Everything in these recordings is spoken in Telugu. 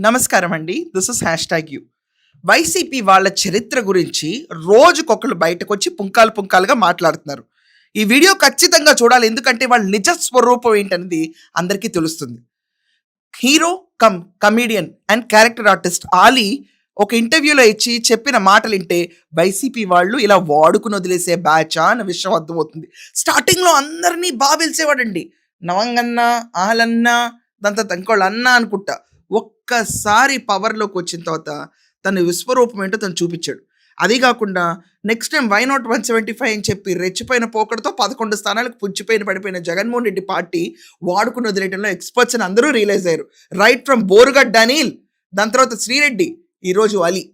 నమస్కారం అండి. This is hash tag you. YCP వాళ్ళ చరిత్ర గురించి రోజుకొకళ్ళు బయటకొచ్చి పుంకాలు పుంకాలుగా మాట్లాడుతున్నారు. ఈ వీడియో ఖచ్చితంగా చూడాలి. ఎందుకంటే వాళ్ళ నిజ స్వరూపం ఏంటనేది అందరికీ తెలుస్తుంది. Hero come comedian and character artist Ali ఒక ఇంటర్వ్యూలో ఇచ్చి చెప్పిన మాటలు వింటే వైసీపీ వాళ్ళు ఇలా వాడుకుని వదిలేసే బ్యాచా అన్న విషయం అర్థమవుతుంది. స్టార్టింగ్లో అందరినీ బాగా పిలిచేవాడండి. నవంగన్న, ఆలన్న, దాని తర్వాత ఇంకోళ్ళు అన్న అనుకుంటా. ఒక్కసారి పవర్లోకి వచ్చిన తర్వాత తన విశ్వరూపం ఏంటో తను చూపించాడు. అదే కాకుండా నెక్స్ట్ టైం వై నాట్ 175 అని చెప్పి రెచ్చిపోయిన పోకడతో 11 స్థానాలకు పుచ్చిపోయిన పడిపోయిన జగన్మోహన్ రెడ్డి పార్టీ వాడుకుని వదిలేయడంలో ఎక్స్పర్ట్స్ అని అందరూ రియలైజ్ అయ్యారు. రైట్ ఫ్రమ్ బోరుగడ్డ అనిల్, దాని తర్వాత శ్రీరెడ్డి, ఈరోజు అలీ.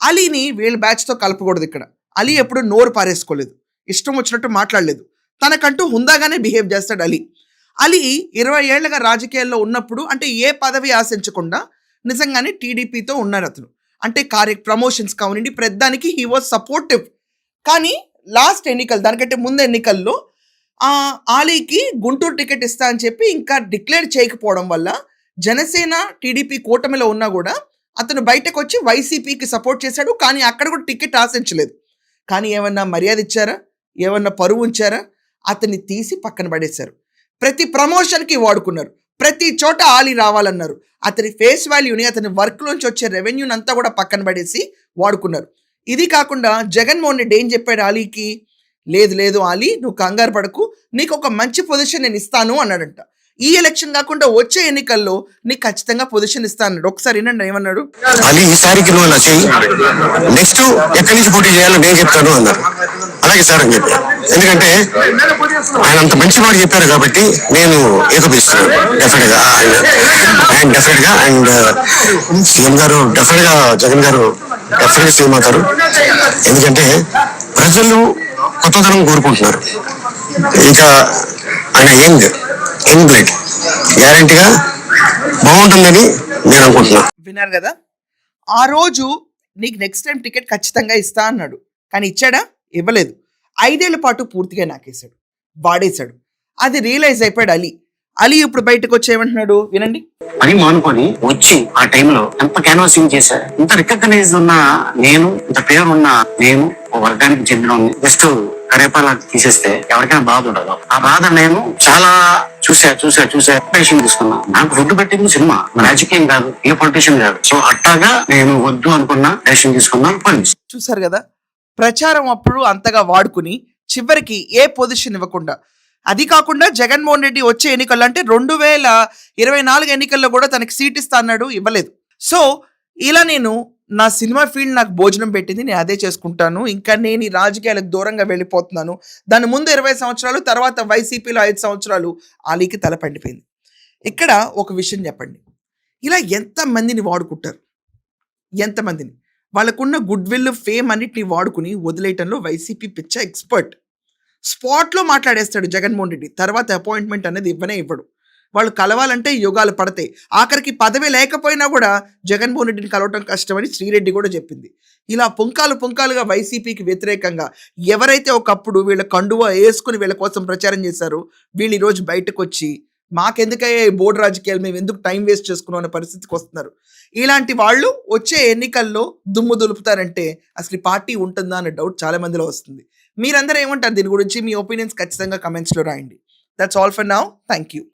అలీని వీళ్ళ బ్యాచ్తో కలపకూడదు. ఇక్కడ అలీ ఎప్పుడు నోరు పారేసుకోలేదు, ఇష్టం వచ్చినట్టు మాట్లాడలేదు, తనకంటూ హుందాగానే బిహేవ్ చేస్తాడు అలీ. అలీ 20 ఏళ్లుగా రాజకీయాల్లో ఉన్నప్పుడు అంటే ఏ పదవి ఆశించకుండా నిజంగానే టీడీపీతో ఉన్నారు అతను. అంటే ప్రమోషన్స్ కావనండి, ప్రతిదానికి హీ వాజ్ సపోర్టివ్. కానీ లాస్ట్ ఎన్నికలు, దానికంటే ముందు ఎన్నికల్లో ఆలీకి గుంటూరు టికెట్ ఇస్తా అని చెప్పి ఇంకా డిక్లేర్ చేయకపోవడం వల్ల జనసేన టీడీపీ కూటమిలో ఉన్నా కూడా అతను బయటకు వచ్చి వైసీపీకి సపోర్ట్ చేశాడు. కానీ అక్కడ కూడా టికెట్ ఆశించలేదు. కానీ ఏమన్నా మర్యాద ఇచ్చారా, ఏమన్నా పరువు ఉంచారా? అతన్ని తీసి పక్కన పడేశారు. ప్రతి ప్రమోషన్కి వాడుకున్నారు, ప్రతి చోట ఆలీ రావాలన్నారు. అతని ఫేస్ వాల్యూని, అతని వర్క్లోంచి వచ్చే రెవెన్యూని అంతా కూడా పక్కన పడేసి వాడుకున్నారు. ఇది కాకుండా జగన్మోహన్ రెడ్డి ఏం చెప్పాడు ఆలీకి? లేదు లేదు ఆలీ, నువ్వు కంగారు పడకు, నీకు ఒక మంచి పొజిషన్ నేను ఇస్తాను అన్నాడంట. ఈ ఎలక్షన్ కాకుండా వచ్చే ఎన్నికల్లో నీకు ఖచ్చితంగా పొజిషన్ ఇస్తా అన్నాడు. ఒకసారి వినండి ఏమన్నాడు. అలీ, ఈసారికి నువ్వు అలా చెయ్యి, నెక్స్ట్ ఎక్కడి నుంచి పోటీ చేయాలో నేను చెప్తాను అన్నారు. అలాగే సార్ అని చెప్పి, ఎందుకంటే ఆయన అంత మంచి మాట చెప్పారు కాబట్టి నేను ఏకపిస్తున్నాను డెఫినెట్ గా. అండ్ సీఎం గారు డెఫినెట్ గా, జగన్ గారు డెఫినెట్ గా సీఎం అవుతారు. ఎందుకంటే ప్రజలు కొత్తదనం కోరుకుంటున్నారు. ఇంకా ఆయన యంగ్ బ్లడ్, గ్యారంటీగా బాగుంటుందని నేను అనుకుంటున్నాను. విన్నారు కదా, ఆ రోజు నీకు నెక్స్ట్ టైం టికెట్ ఖచ్చితంగా ఇస్తా అన్నాడు. కానీ ఇచ్చాడా? ఇవ్వలేదు. 5 ఏళ్ల పాటు పూర్తిగా నాకేశాడు, వాడేశాడు. అది రియలైజ్ అయిపోయాడు అలీ. అలీ ఇప్పుడు బయటకు వచ్చి ఏమంటున్నాడు వినండి. పని మానుకొని వచ్చి ఆ టైంలో ఎంత క్యాన్వాసింగ్ చేశారు. ఇంత రికగ్నైజ్ ఉన్న నేను, ఇంత పేరు ఉన్న నేను, ఒక వర్గానికి చెందిన జస్ట్ కరేపాల తీసేస్తే ఎవరికైనా బాధ ఉండదు. ఆ బాధ నేను చాలా చూసా పొలిటీషియన్ తీసుకున్నా. నాకు ఫుడ్ పెట్టింది సినిమా, రాజకీయం కాదు, ఏ పొలిటీషియన్ కాదు. సో అట్టాగా నేను వద్దు అనుకున్నా, డెసిషన్ తీసుకున్నా. చూసారు కదా, ప్రచారం అప్పుడు అంతగా వాడుకుని చివరికి ఏ పొజిషన్ ఇవ్వకుండా. అది కాకుండా జగన్మోహన్ రెడ్డి వచ్చే ఎన్నికల్లో అంటే 2024 ఎన్నికల్లో కూడా తనకి సీట్ ఇస్తా అన్నాడు, ఇవ్వలేదు. సో ఇలా నేను నా సినిమా ఫీల్డ్ నాకు భోజనం పెట్టింది, నేను అదే చేసుకుంటాను, ఇంకా నేను ఈ రాజకీయాలకు దూరంగా వెళ్ళిపోతున్నాను. దాని ముందు 20 సంవత్సరాలు, తర్వాత వైసీపీలో 5 సంవత్సరాలు ఆలీకి తల పండిపోయింది. ఇక్కడ ఒక విషయం చెప్పండి, ఇలా ఎంతమందిని వాడుకుంటారు, ఎంతమందిని? వాళ్ళకున్న గుడ్ విల్, ఫేమ్ అన్నిటిని వాడుకుని వదిలేయటంలో వైసీపీ పిచ్చ ఎక్స్పర్ట్. స్పాట్లో మాట్లాడేస్తాడు జగన్మోహన్ రెడ్డి. తర్వాత అపాయింట్మెంట్ అనేది ఇవ్వడు. వాళ్ళు కలవాలంటే యుగాలు పడతాయి. ఆఖరికి పదవి లేకపోయినా కూడా జగన్మోహన్ రెడ్డిని కలవటం కష్టమని శ్రీరెడ్డి కూడా చెప్పింది. ఇలా పుంకాలుగా వైసీపీకి వ్యతిరేకంగా ఎవరైతే ఒకప్పుడు వీళ్ళ కండువా వేసుకుని వీళ్ళ కోసం ప్రచారం చేశారో వీళ్ళు ఈరోజు బయటకు వచ్చి మాకెందుకయ్యే బోర్డు రాజకీయాలు, మేము ఎందుకు టైం వేస్ట్ చేసుకున్నాం అనే పరిస్థితికి వస్తున్నారు. ఇలాంటి వాళ్ళు వచ్చే ఎన్నికల్లో దుమ్ము దులుపుతారంటే అసలు ఈ పార్టీ ఉంటుందా అనే డౌట్ చాలా మందిలో వస్తుంది. మీరందరూ ఏమంటారు దీని గురించి? మీ ఒపీనియన్స్ ఖచ్చితంగా కమెంట్స్లో రాయండి. That's all for now. Thank you.